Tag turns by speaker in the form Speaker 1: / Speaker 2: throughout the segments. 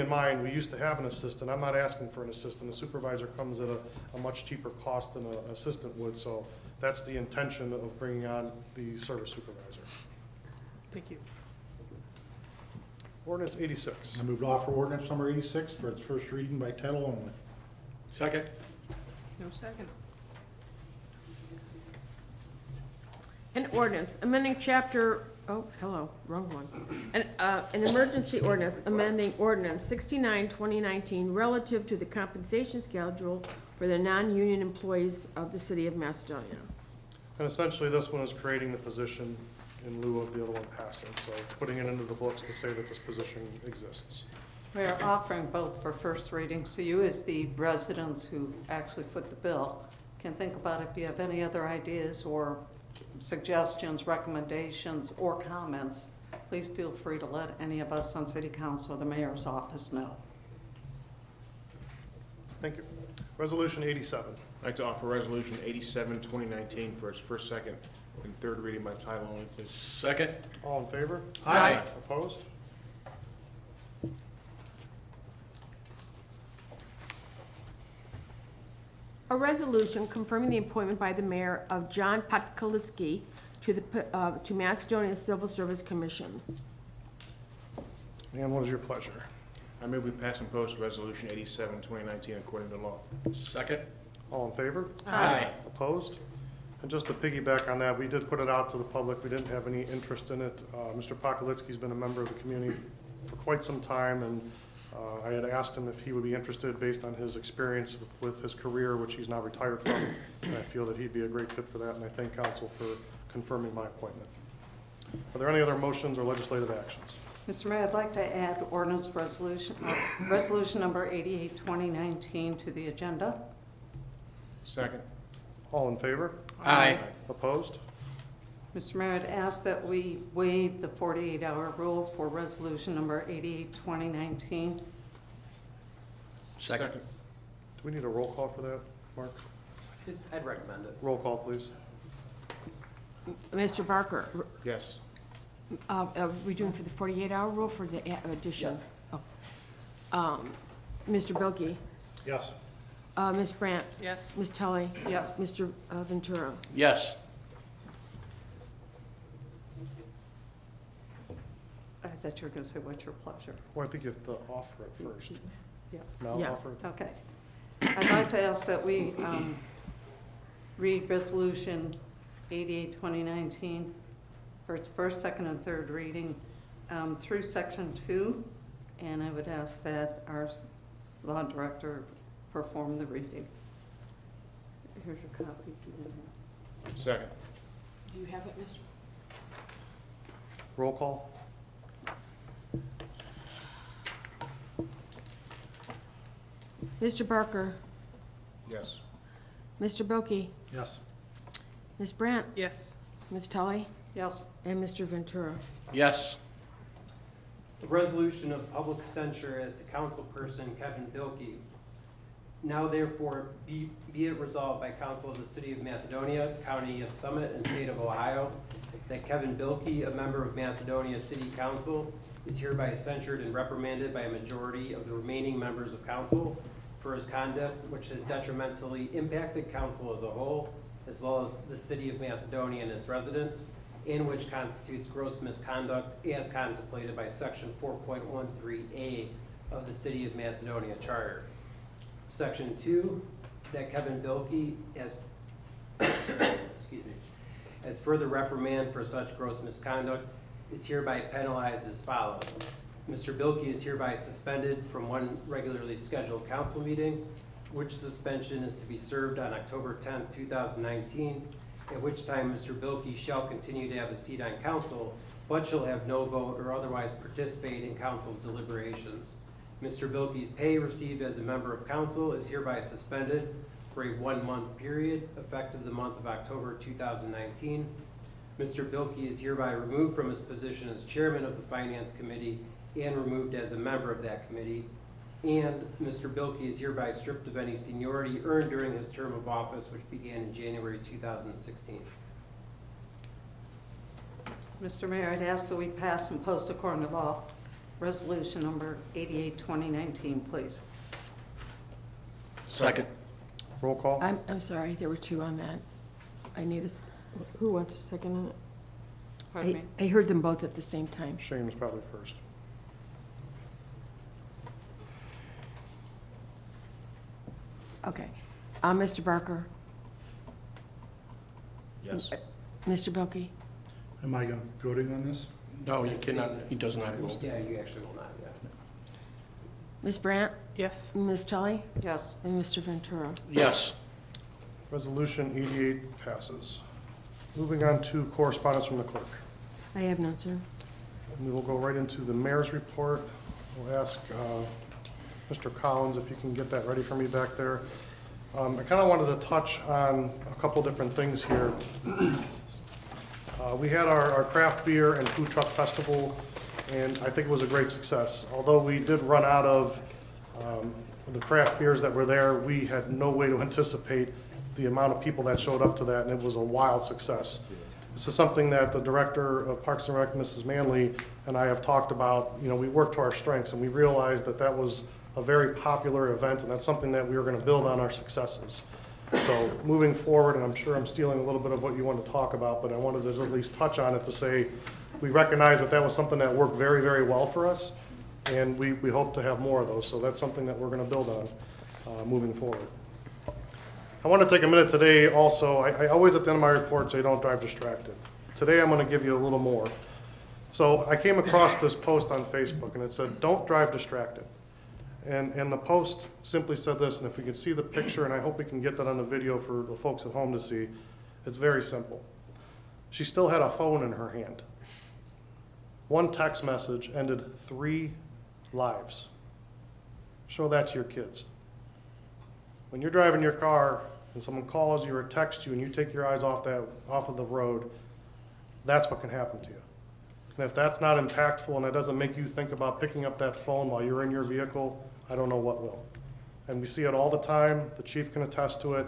Speaker 1: in mind, we used to have an assistant. I'm not asking for an assistant. A supervisor comes at a much cheaper cost than an assistant would, so that's the intention of bringing on the service supervisor.
Speaker 2: Thank you.
Speaker 1: Ordinance 86.
Speaker 3: I move to offer ordinance number 86 for its first reading by title only.
Speaker 4: Second.
Speaker 2: No second.
Speaker 5: An ordinance amending chapter, oh, hello, wrong one. An emergency ordinance amending ordinance 69, 2019 relative to the compensation schedule for the non-union employees of the city of Macedonia.
Speaker 1: And essentially, this one is creating the position in lieu of the other one passing. So putting it into the books to say that this position exists.
Speaker 6: We are offering both for first reading, so you as the residents who actually foot the bill can think about if you have any other ideas or suggestions, recommendations, or comments. Please feel free to let any of us on City Council or the Mayor's office know.
Speaker 1: Thank you. Resolution 87.
Speaker 4: I'd like to offer Resolution 87, 2019 for its first, second, and third reading by title only, please. Second.
Speaker 1: All in favor?
Speaker 4: Aye.
Speaker 1: Opposed?
Speaker 5: A resolution confirming the appointment by the mayor of John Potkalitsky to Macedonia Civil Service Commission.
Speaker 1: And what is your pleasure?
Speaker 4: I move we pass and post Resolution 87, 2019 according to law. Second.
Speaker 1: All in favor?
Speaker 4: Aye.
Speaker 1: Opposed? And just to piggyback on that, we did put it out to the public. We didn't have any interest in it. Mr. Pokolitsky's been a member of the community for quite some time, and I had asked him if he would be interested based on his experience with his career, which he's now retired from, and I feel that he'd be a great fit for that, and I thank council for confirming my appointment. Are there any other motions or legislative actions?
Speaker 6: Mr. Mayor, I'd like to add ordinance resolution number 88, 2019 to the agenda.
Speaker 4: Second.
Speaker 1: All in favor?
Speaker 4: Aye.
Speaker 1: Opposed?
Speaker 6: Mr. Mayor, I'd ask that we waive the 48-hour rule for resolution number 88, 2019.
Speaker 4: Second.
Speaker 1: Do we need a roll call for that, Mark?
Speaker 7: I'd recommend it.
Speaker 1: Roll call, please.
Speaker 5: Mr. Barker,
Speaker 4: Yes.
Speaker 5: are we doing for the 48-hour rule for the addition?
Speaker 7: Yes.
Speaker 5: Oh. Mr. Bilkey,
Speaker 3: Yes.
Speaker 5: Ms. Brandt,
Speaker 2: Yes.
Speaker 5: Ms. Tully,
Speaker 6: Yes.
Speaker 5: Mr. Ventura.
Speaker 4: Yes.
Speaker 6: I thought you were going to say, what's your pleasure?
Speaker 1: Well, I think you have to offer it first.
Speaker 6: Yeah.
Speaker 1: No,
Speaker 5: Yeah.
Speaker 1: offer it.
Speaker 6: Okay. I'd like to ask that we read resolution 88, 2019 for its first, second, and third reading through section 2, and I would ask that our law director perform the reading. Here's your copy. if you didn't have it.
Speaker 4: Second.
Speaker 5: Do you have it, Mr.?
Speaker 1: Roll call?
Speaker 5: Mr. Barker,
Speaker 4: Yes.
Speaker 5: Mr. Bilkey,
Speaker 3: Yes.
Speaker 5: Ms. Brandt,
Speaker 2: Yes.
Speaker 5: Ms. Tully,
Speaker 6: Yes.
Speaker 5: and Mr. Ventura.
Speaker 4: Yes.
Speaker 7: The resolution of public censure as to councilperson Kevin Bilkey. Now therefore be it resolved by council of the city of Macedonia, county of Summit, and state of Ohio, that Kevin Bilkey, a member of Macedonia City Council, is hereby censured and reprimanded by a majority of the remaining members of council for his conduct which has detrimentally impacted council as a whole, as well as the city of Macedonia and its residents, and which constitutes gross misconduct as contemplated by section 4.13A of the City of Macedonia Charter. Section 2, that Kevin Bilkey as excuse me, as further reprimand for such gross misconduct is hereby penalized as follows. Mr. Bilkey is hereby suspended from one regularly scheduled council meeting, which suspension is to be served on October 10th, 2019, at which time Mr. Bilkey shall continue to have a seat on council, but shall have no vote or otherwise participate in council's deliberations. Mr. Bilkey's pay received as a member of council is hereby suspended for a 1-month period, effective the month of October 2019. Mr. Bilkey is hereby removed from his position as chairman of the Finance Committee and removed as a member of that committee. And Mr. Bilkey is hereby stripped of any seniority earned during his term of office, which began in January 2016.
Speaker 6: Mr. Mayor, I'd ask that we pass and post according to law. resolution number 88, 2019, please.
Speaker 4: Second.
Speaker 1: Roll call.
Speaker 5: I'm sorry, there were two on that. I need who wants a second on it?
Speaker 6: Pardon me?
Speaker 5: I heard them both at the same time.
Speaker 1: Shane was probably first.
Speaker 5: Okay. Mr. Barker?
Speaker 4: Yes.
Speaker 5: Mr. Bilkey?
Speaker 3: Am I going to be voting on this?
Speaker 4: No, you cannot, he does not vote.
Speaker 7: Yeah, you actually will not, yeah.
Speaker 5: Ms. Brandt?
Speaker 2: Yes.
Speaker 5: Ms. Tully?
Speaker 6: Yes.
Speaker 5: And Mr. Ventura?
Speaker 4: Yes.
Speaker 1: Resolution 88 passes. Moving on to correspondence from the clerk.
Speaker 5: I have none, sir.
Speaker 1: And we will go right into the mayor's report. We'll ask Mr. Collins if you can get that ready for me back there. I kind of wanted to touch on a couple different things here. We had our craft beer and food truck festival, and I think it was a great success. Although we did run out of the craft beers that were there, we had no way to anticipate the amount of people that showed up to that, and it was a wild success. This is something that the Director of Parks and Rec, Mrs. Manley, and I have talked about. You know, we worked to our strengths, and we realized that that was a very popular event, and that's something that we were gonna build on our successes. So moving forward, and I'm sure I'm stealing a little bit of what you want to talk about, but I wanted to just at least touch on it to say, we recognize that that was something that worked very, very well for us, and we hope to have more of those. So that's something that we're gonna build on moving forward. I want to take a minute today also, I always at the end of my report say don't drive distracted. Today I'm going to give you a little more. So I came across this post on Facebook and it said, don't drive distracted. And the post simply said this, and if we can see the picture, and I hope we can get that on the video for the folks at home to see, it's very simple. She still had a phone in her hand. One text message ended 3 lives. Show that to your kids. When you're driving your car and someone calls you or texts you and you take your eyes off of the road, that's what can happen to you. And if that's not impactful and it doesn't make you think about picking up that phone while you're in your vehicle, I don't know what will. And we see it all the time. The chief can attest to it.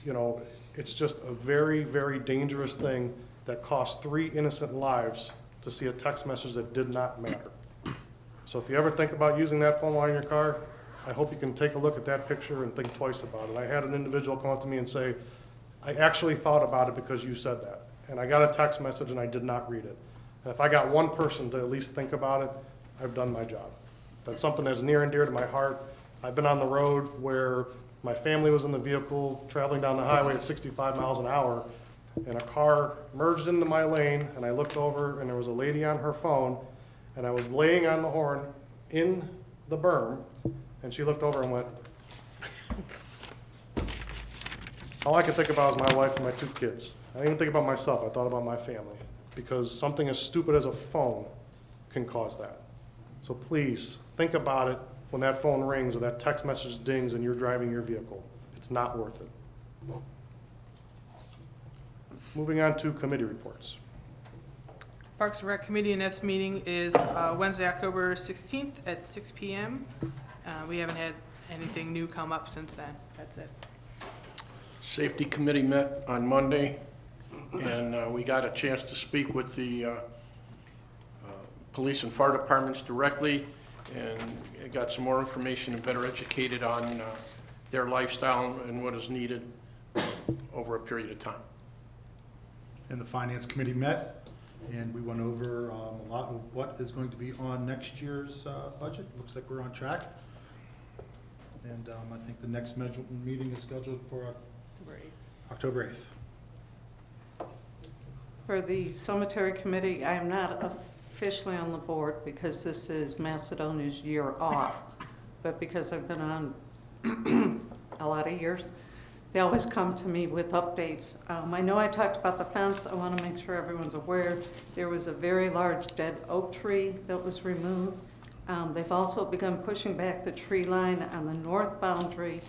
Speaker 1: You know, it's just a very, very dangerous thing that cost 3 innocent lives to see a text message that did not matter. So if you ever think about using that phone while in your car, I hope you can take a look at that picture and think twice about it. I had an individual come up to me and say, I actually thought about it because you said that. And I got a text message and I did not read it. And if I got one person to at least think about it, I've done my job. That's something that's near and dear to my heart. I've been on the road where my family was in the vehicle traveling down the highway at 65 miles an hour, and a car merged into my lane, and I looked over and there was a lady on her phone, and I was laying on the horn in the berm, and she looked over and went. All I could think about was my wife and my 2 kids. I didn't even think about myself, I thought about my family. Because something as stupid as a phone can cause that. So please, think about it when that phone rings or that text message dings and you're driving your vehicle. It's not worth it. Moving on to committee reports.
Speaker 2: Parks and Rec Committee, next meeting is Wednesday, October 16th at 6 PM. We haven't had anything new come up since then. That's it.
Speaker 4: Safety Committee met on Monday, and we got a chance to speak with the police and fire departments directly, and got some more information and better educated on their lifestyle and what is needed over a period of time.
Speaker 3: And the Finance Committee met, and we went over a lot of what is going to be on next year's budget. Looks like we're on track. And I think the next meeting is scheduled for October 8th.
Speaker 6: For the Cemetery Committee, I am not officially on the board because this is Macedonia's year off. But because I've been on a lot of years, they always come to me with updates. I know I talked about the fence. I want to make sure everyone's aware. There was a very large dead oak tree that was removed. They've also begun pushing back the tree line on the north boundary.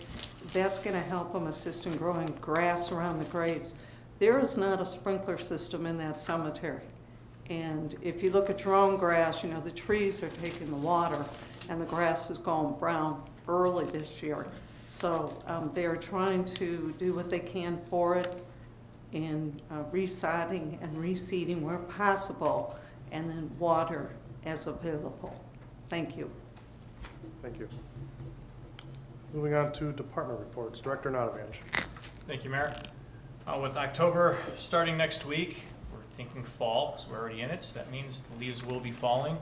Speaker 6: That's going to help them assist in growing grass around the graves. There is not a sprinkler system in that cemetery. And if you look at drone grass, you know, the trees are taking the water and the grass is going brown early this year. So they are trying to do what they can for it in resodding and reseeding where possible, and then water as available. Thank you.
Speaker 1: Thank you. Moving on to department reports. Director Nanavich.
Speaker 8: Thank you, Mayor. With October starting next week, we're thinking fall, so we're already in it, so that means the leaves will be falling.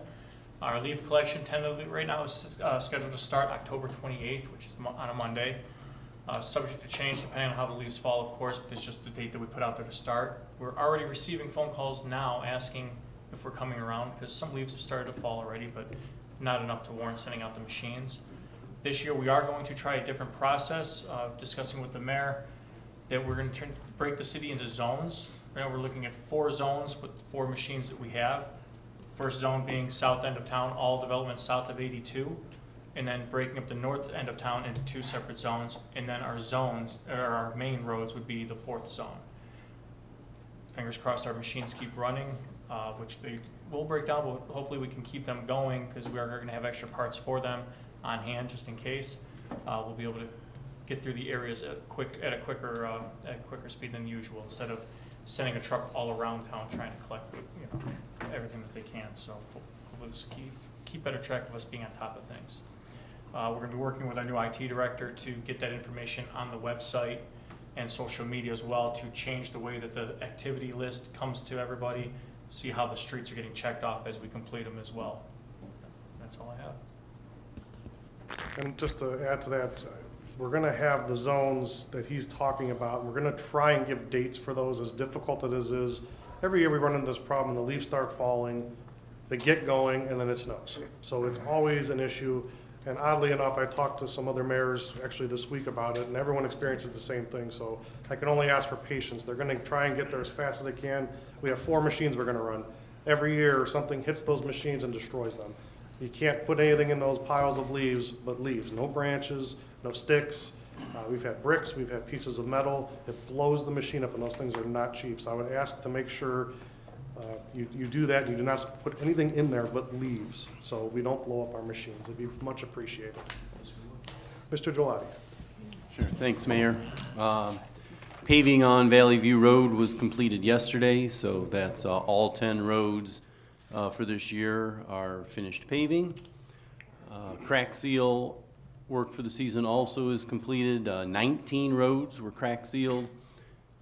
Speaker 8: Our leaf collection tentatively right now is scheduled to start October 28th, which is on a Monday. Subject to change depending on how the leaves fall, of course, but it's just the date that we put out there to start. We're already receiving phone calls now asking if we're coming around, because some leaves have started to fall already, but not enough to warrant sending out the machines. This year, we are going to try a different process, discussing with the mayor that we're going to break the city into zones. Right now, we're looking at 4 zones with the 4 machines that we have. First zone being south end of town, all developments south of 82, and then breaking up the north end of town into 2 separate zones, and then our zones, or our main roads would be the 4th zone. Fingers crossed our machines keep running, which they will break down, but hopefully we can keep them going because we are going to have extra parts for them on hand just in case. We'll be able to get through the areas at a quicker speed than usual, instead of sending a truck all around town trying to collect everything that they can. So hopefully this will keep better track of us being on top of things. We're going to be working with our new IT director to get that information on the website and social media as well, to change the way that the activity list comes to everybody, see how the streets are getting checked off as we complete them as well. That's all I have.
Speaker 1: And just to add to that, we're gonna have the zones that he's talking about. We're gonna try and give dates for those, as difficult as it is. Every year we run into this problem, the leaves start falling, they get going, and then it snows. So it's always an issue. And oddly enough, I talked to some other mayors actually this week about it, and everyone experiences the same thing. So I can only ask for patience. They're gonna try and get there as fast as they can. We have 4 machines we're gonna run. Every year, something hits those machines and destroys them. You can't put anything in those piles of leaves but leaves, no branches, no sticks. We've had bricks, we've had pieces of metal. It blows the machine up, and those things are not cheap. So I would ask to make sure you do that, and you do not put anything in there but leaves, so we don't blow up our machines. It'd be much appreciated. Mr. Gelati.
Speaker 9: Sure, thanks, Mayor. Paving on Valley View Road was completed yesterday, so that's all 10 roads for this year are finished paving. Crack seal work for the season also is completed. 19 roads were crack sealed,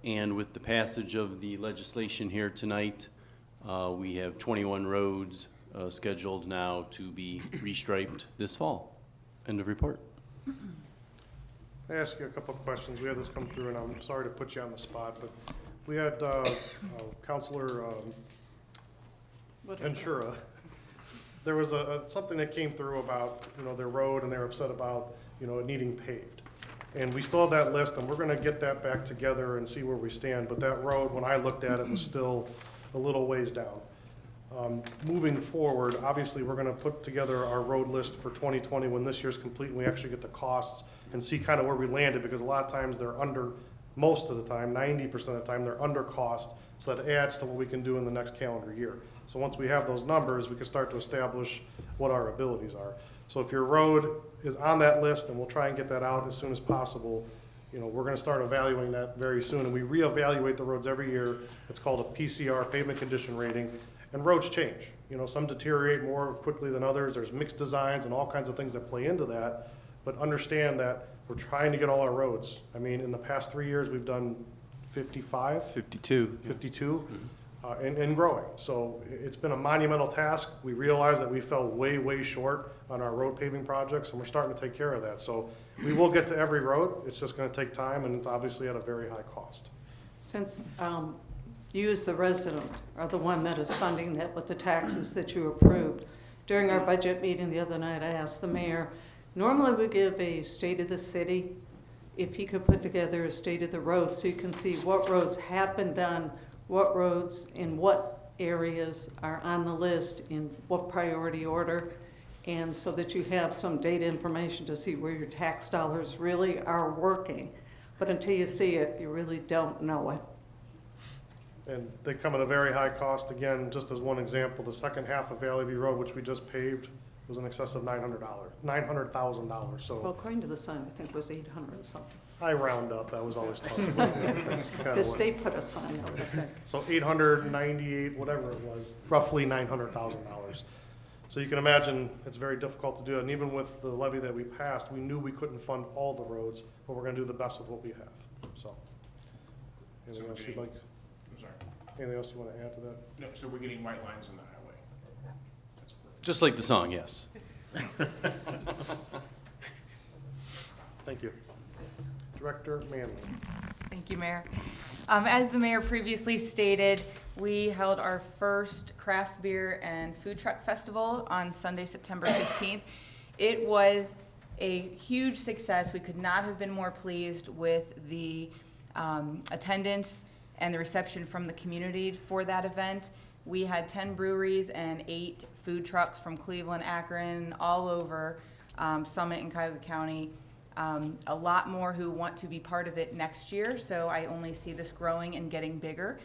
Speaker 9: and with the passage of the legislation here tonight, we have 21 roads scheduled now to be restriped this fall. End of report.
Speaker 1: I ask you a couple of questions. We had this come through, and I'm sorry to put you on the spot, but we had Counselor Ventura. There was something that came through about, their road, and they were upset about, it needing paved. And we still have that list, and we're gonna get that back together and see where we stand. But that road, when I looked at it, was still a little ways down. Moving forward, obviously, we're gonna put together our road list for 2020 when this year's complete, and we actually get the costs and see kind of where we landed, because a lot of times they're under, most of the time, 90% of the time, they're under cost. So that adds to what we can do in the next calendar year. So once we have those numbers, we can start to establish what our abilities are. So if your road is on that list, and we'll try and get that out as soon as possible, we're gonna start evaluating that very soon. And we reevaluate the roads every year. It's called a PCR, pavement condition rating, and roads change. Some deteriorate more quickly than others. There's mixed designs and all kinds of things that play into that. But understand that we're trying to get all our roads. I mean, in the past 3 years, we've done 55?
Speaker 9: 52.
Speaker 1: 52, and growing. So it's been a monumental task. We realize that we fell way, way short on our road paving projects, and we're starting to take care of that. So we will get to every road. It's just gonna take time, and it's obviously at a very high cost.
Speaker 6: Since you as the resident are the one that is funding that with the taxes that you approved, during our budget meeting the other night, I asked the mayor, normally we give a state of the city, if he could put together a state of the road so you can see what roads have been done, what roads in what areas are on the list, in what priority order, and so that you have some data information to see where your tax dollars really are working. But until you see it, you really don't know it.
Speaker 1: And they come at a very high cost. Again, just as one example, the second half of Valley View Road, which we just paved, was in excess of $900,000.
Speaker 6: Well,
Speaker 1: So
Speaker 6: according to the sign, I think it was 800 or something.
Speaker 1: I round up. That was always tough. That's kinda
Speaker 6: The
Speaker 1: what-
Speaker 6: state put a sign out, I think.
Speaker 1: So 898, whatever it was, roughly $900,000. So you can imagine, it's very difficult to do it, and even with the levy that we passed, we knew we couldn't fund all the roads, but we're gonna do the best with what we have, so. Anything else you'd like,
Speaker 10: I'm sorry.
Speaker 1: anything else you wanna add to that?
Speaker 10: No, so we're getting white lines on the highway. That's perfect.
Speaker 9: Just like the song, yes.
Speaker 1: Thank you. Director Manley.
Speaker 11: Thank you, Mayor. As the mayor previously stated, we held our first craft beer and food truck festival on Sunday, September 15th. It was a huge success. We could not have been more pleased with the attendance and the reception from the community for that event. We had 10 breweries and 8 food trucks from Cleveland, Akron, all over Summit and Cuyahoga County. A lot more who want to be part of it next year, so I only see this growing and getting bigger.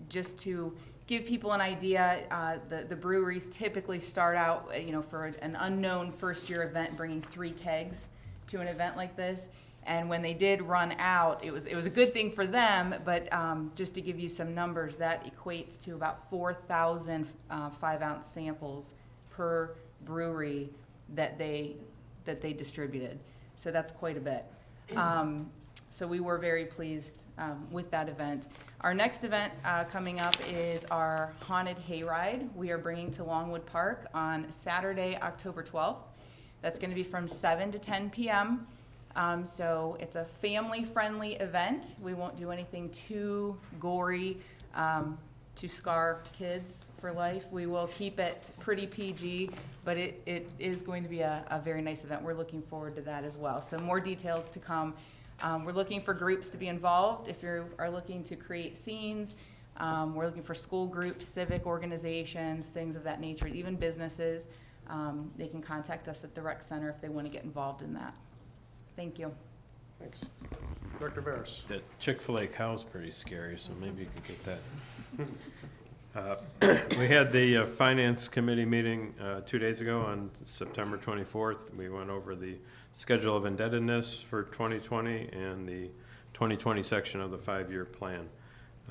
Speaker 11: Just to give people an idea, the breweries typically start out, for an unknown first-year event, bringing 3 kegs to an event like this. And when they did run out, it was a good thing for them, but just to give you some numbers, that equates to about 4,000 5-ounce samples per brewery that they distributed. So that's quite a bit. So we were very pleased with that event. Our next event coming up is our Haunted Hayride. We are bringing to Longwood Park on Saturday, October 12th. That's going to be from 7 to 10 p.m. So it's a family-friendly event. We won't do anything too gory to scar kids for life. We will keep it pretty PG, but it is going to be a very nice event. We're looking forward to that as well. So more details to come. We're looking for groups to be involved. If you are looking to create scenes, we're looking for school groups, civic organizations, things of that nature, even businesses. They can contact us at the rec center if they want to get involved in that. Thank you.
Speaker 1: Thanks. Director Veras.
Speaker 12: The Chick-fil-A cow's pretty scary, so maybe you could get that. We had the Finance Committee meeting 2 days ago on September 24th. We went over the schedule of indebtedness for 2020 and the 2020 section of the 5-year plan.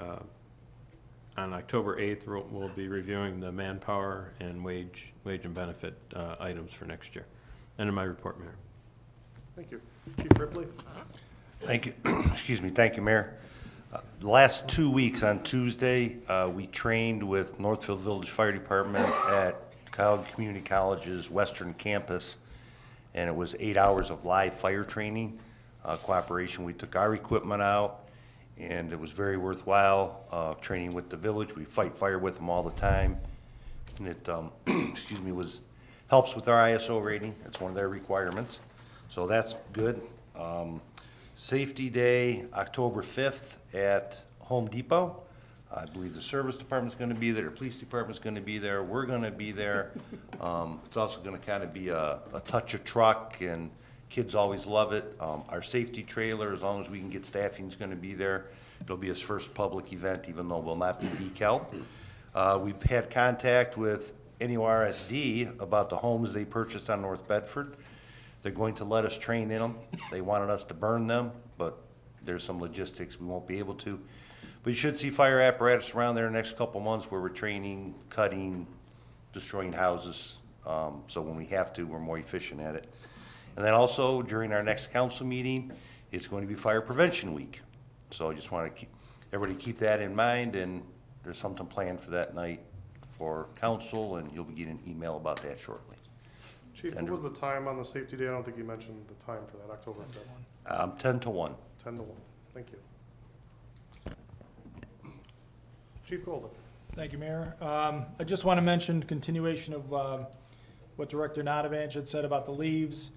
Speaker 12: On October 8th, we'll be reviewing the manpower and wage and benefit items for next year. End of my report, Mayor.
Speaker 1: Thank you. Chief Ripley.
Speaker 13: Thank you. Excuse me. Thank you, Mayor. The last 2 weeks on Tuesday, we trained with Northfield Village Fire Department at Cuyahoga Community College's Western Campus, and it was 8 hours of live fire training cooperation. We took our equipment out, and it was very worthwhile training with the village. We fight fire with them all the time, and it excuse me, helps with our ISO rating. It's one of their requirements, so that's good. Safety Day, October 5th at Home Depot. I believe the service department's gonna be there, the police department's gonna be there, we're gonna be there. It's also gonna kind of be a touch of truck, and kids always love it. Our safety trailer, as long as we can get staffing, is gonna be there. It'll be his first public event, even though it will not be decaled. We've had contact with NURSD about the homes they purchased on North Bedford. They're going to let us train in them. They wanted us to burn them, but there's some logistics, we won't be able to. But you should see fire apparatus around there in the next couple months where we're training, cutting, destroying houses. So when we have to, we're more efficient at it. And then also, during our next council meeting, it's going to be Fire Prevention Week. So I just want to everybody keep that in mind, and there's something planned for that night for council, and you'll be getting an email about that shortly.
Speaker 1: Chief, what was the time on the safety day? I don't think you mentioned the time for that, October 5th.
Speaker 13: 10 to 1.
Speaker 1: 10 to 1. Thank you. Chief Golden.
Speaker 14: Thank you, Mayor. I just want to mention continuation of what Director Nadavich had said about the leaves.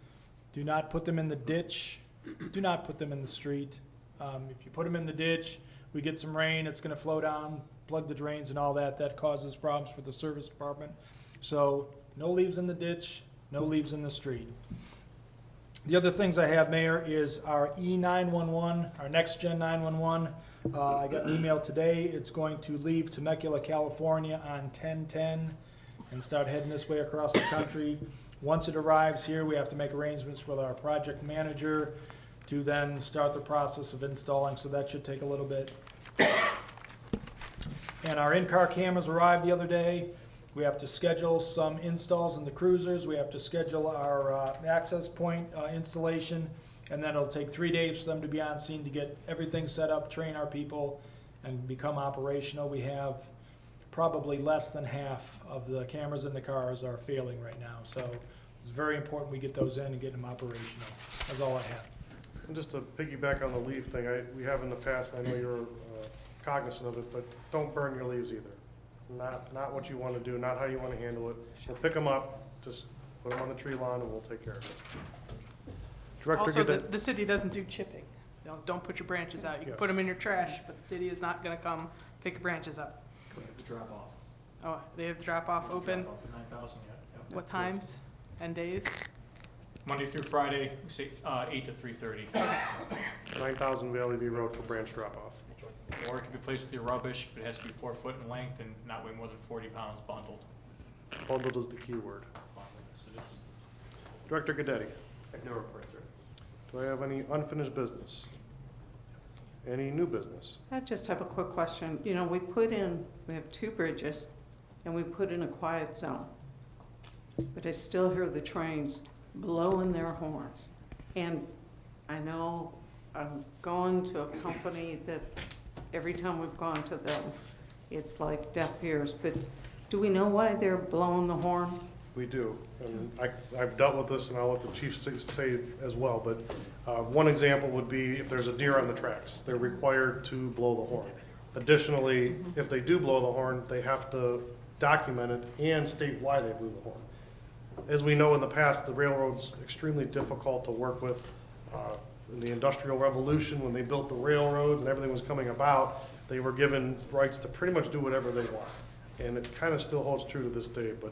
Speaker 14: Do not put them in the ditch. Do not put them in the street. If you put them in the ditch, we get some rain, it's going to flow down, plug the drains and all that. That causes problems for the service department. So no leaves in the ditch, no leaves in the street. The other things I have, Mayor, is our E911, our next gen 911. I got an email today. It's going to leave Temecula, California on 10/10 and start heading this way across the country. Once it arrives here, we have to make arrangements with our project manager to then start the process of installing, so that should take a little bit. And our in-car cameras arrived the other day. We have to schedule some installs in the cruisers. We have to schedule our access point installation. And then it'll take 3 days for them to be on scene to get everything set up, train our people, and become operational. We have probably less than half of the cameras in the cars are failing right now. So it's very important we get those in and get them operational. That's all I have.
Speaker 1: And just to piggyback on the leaf thing, we have in the past, I know you're cognizant of it, but don't burn your leaves either. Not what you want to do, not how you want to handle it. We'll pick them up, just put them on the tree lawn and we'll take care of it. Director
Speaker 2: Also,
Speaker 1: Goodett.
Speaker 2: the city doesn't do chipping. Don't put your branches out. You can
Speaker 1: Yes.
Speaker 2: put them in your trash, but the city is not gonna come pick your branches up.
Speaker 8: The drop off.
Speaker 2: Oh, they have drop-off open?
Speaker 8: Drop off at 9,000, yeah.
Speaker 2: What times and days?
Speaker 8: Monday through Friday, we say 8 to 3:30.
Speaker 1: 9,000 Valley View Road for branch drop-off.
Speaker 8: Or it can be placed with your rubbish, but it has to be 4 foot in length and not weigh more than 40 pounds bundled.
Speaker 1: Bundled is the key word.
Speaker 8: Yes, it is.
Speaker 1: Director Gaddetti,
Speaker 7: I have no report, sir.
Speaker 1: do I have any unfinished business? Any new business?
Speaker 6: I just have a quick question. You know, we have 2 bridges, and we put in a quiet zone. But I still hear the trains blowing their horns. And I know I'm going to a company that every time we've gone to them, it's like deaf ears. But do we know why they're blowing the horns?
Speaker 1: We do, and I've dealt with this, and I'll let the chief say as well, but one example would be if there's a deer on the tracks, they're required to blow the horn. Additionally, if they do blow the horn, they have to document it and state why they blew the horn. As we know in the past, the railroad's extremely difficult to work with. In the Industrial Revolution, when they built the railroads and everything was coming about, they were given rights to pretty much do whatever they want. And it kind of still holds true to this day, but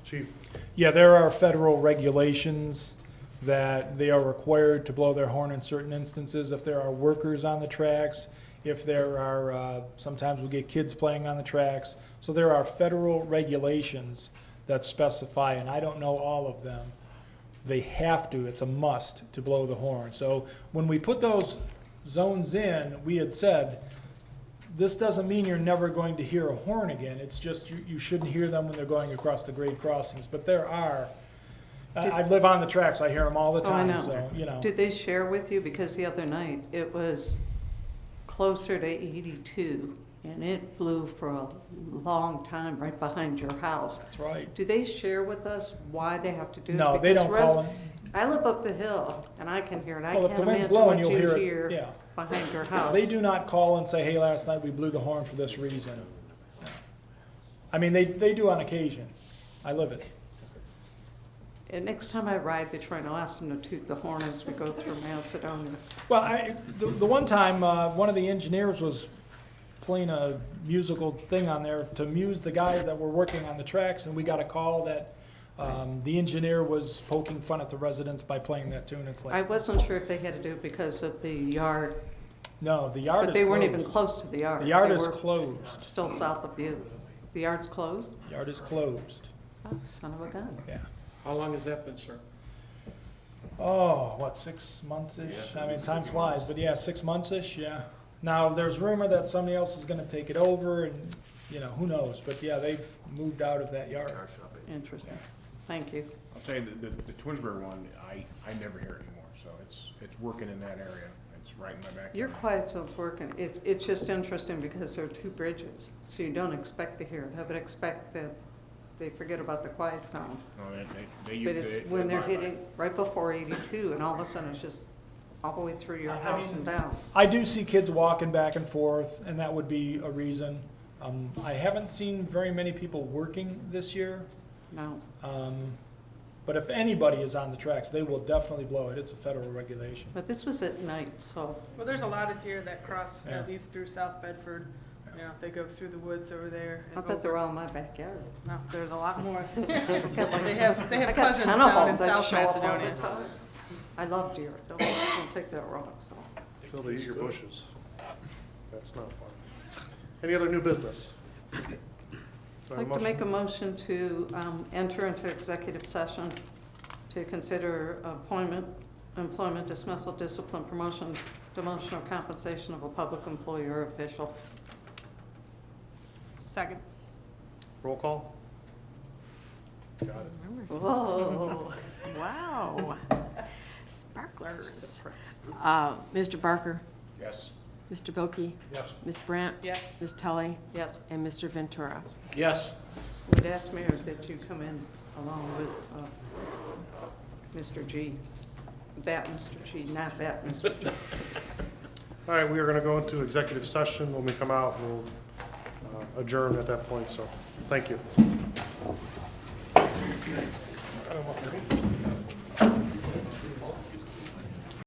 Speaker 1: Chief?
Speaker 14: Yeah, there are federal regulations that they are required to blow their horn in certain instances. If there are workers on the tracks, if there are, sometimes we get kids playing on the tracks. So there are federal regulations that specify, and I don't know all of them. They have to, it's a must to blow the horn. So when we put those zones in, we had said, this doesn't mean you're never going to hear a horn again. It's just you shouldn't hear them when they're going across the grade crossings. But there are. I live on the tracks. I hear them all the time.
Speaker 6: Oh, I know.
Speaker 14: So, you know.
Speaker 6: Did they share with you? Because the other night, it was closer to 82, and it blew for a long time right behind your house.
Speaker 14: That's right.
Speaker 6: Do they share with us why they have to do it?
Speaker 14: No, they don't call them.
Speaker 6: I live up the hill, and I can hear it. I
Speaker 14: Well, if
Speaker 6: can't
Speaker 14: the wind's
Speaker 6: imagine
Speaker 14: blowing,
Speaker 6: what
Speaker 14: you'll
Speaker 6: you
Speaker 14: hear
Speaker 6: hear
Speaker 14: it. Yeah.
Speaker 6: behind your house.
Speaker 14: They do not call and say, hey, last night we blew the horn for this reason. No. I mean, they do on occasion. I live it.
Speaker 6: And next time I ride the train, I'll ask them to toot the horn as we go through Macedonia.
Speaker 14: Well, the one time, one of the engineers was playing a musical thing on there to amuse the guys that were working on the tracks, and we got a call that the engineer was poking fun at the residents by playing that tune. It's like,
Speaker 6: I wasn't sure if they had to do it because of the yard,
Speaker 14: no, the yard is
Speaker 6: but they weren't even
Speaker 14: closed.
Speaker 6: close to the yard.
Speaker 14: The yard
Speaker 6: They
Speaker 14: is
Speaker 6: were
Speaker 14: closed.
Speaker 6: Still south of you. The yard's closed?
Speaker 14: Yard is closed.
Speaker 6: Oh, son of a gun.
Speaker 14: Yeah.
Speaker 4: How long has that been, sir?
Speaker 14: Oh, what, 6 months-ish? I mean, time flies, but yeah, 6 months-ish, yeah. Now, there's rumor that somebody else is gonna take it over and, you know, who knows? But yeah, they've moved out of that yard.
Speaker 6: Interesting. Thank you.
Speaker 10: I'll tell you, the Twinsburg one, I never hear it anymore, so it's working in that area. It's right in my backyard.
Speaker 6: Your quiet zone's working. It's just interesting because there are 2 bridges, so you don't expect to hear it. I would expect that they forget about the quiet zone.
Speaker 10: No,
Speaker 6: But it's when they're hitting right before 82, and all of a sudden it's just all the way through your house and down.
Speaker 14: I do see kids walking back and forth, and that would be a reason. I haven't seen very many people working this year.
Speaker 6: No.
Speaker 14: But if anybody is on the tracks, they will definitely blow it. It's a federal regulation.
Speaker 6: But this was at night, so.
Speaker 2: Well, there's a lot of deer that cross
Speaker 14: Yeah.
Speaker 2: at least through South Bedford. You know, they go through the woods over there.
Speaker 6: I thought they were all in my backyard.
Speaker 2: No, there's a lot more.
Speaker 6: I've got like
Speaker 2: They
Speaker 6: 10
Speaker 2: have
Speaker 6: I got
Speaker 2: cousins
Speaker 6: 10 of
Speaker 2: down in
Speaker 6: them that
Speaker 2: South
Speaker 6: show up all the
Speaker 2: Macedonia.
Speaker 6: time. I love deer. Don't take that wrong, so.
Speaker 1: Until they eat your bushes. That's not fun. Any other new business? Do I have
Speaker 6: I'd like to make a
Speaker 1: motion?
Speaker 6: motion to enter into executive session to consider employment, dismissal, discipline, promotion, demotion, or compensation of a public employee or official.
Speaker 2: Second.
Speaker 1: Roll call?
Speaker 6: Whoa.
Speaker 5: Wow. Sparklers. Mr. Barker,
Speaker 10: Yes.
Speaker 5: Mr. Bilkey,
Speaker 3: Yes.
Speaker 5: Ms. Brandt,
Speaker 2: Yes.
Speaker 5: Ms. Tully,
Speaker 6: Yes,
Speaker 5: and Mr. Ventura.
Speaker 4: Yes.
Speaker 6: would ask Mayor that you come in along with Mr. G. That Mr. G, not that Mr. G.
Speaker 1: All right, we are going to go into executive session. When we come out, we'll adjourn at that point, so thank you.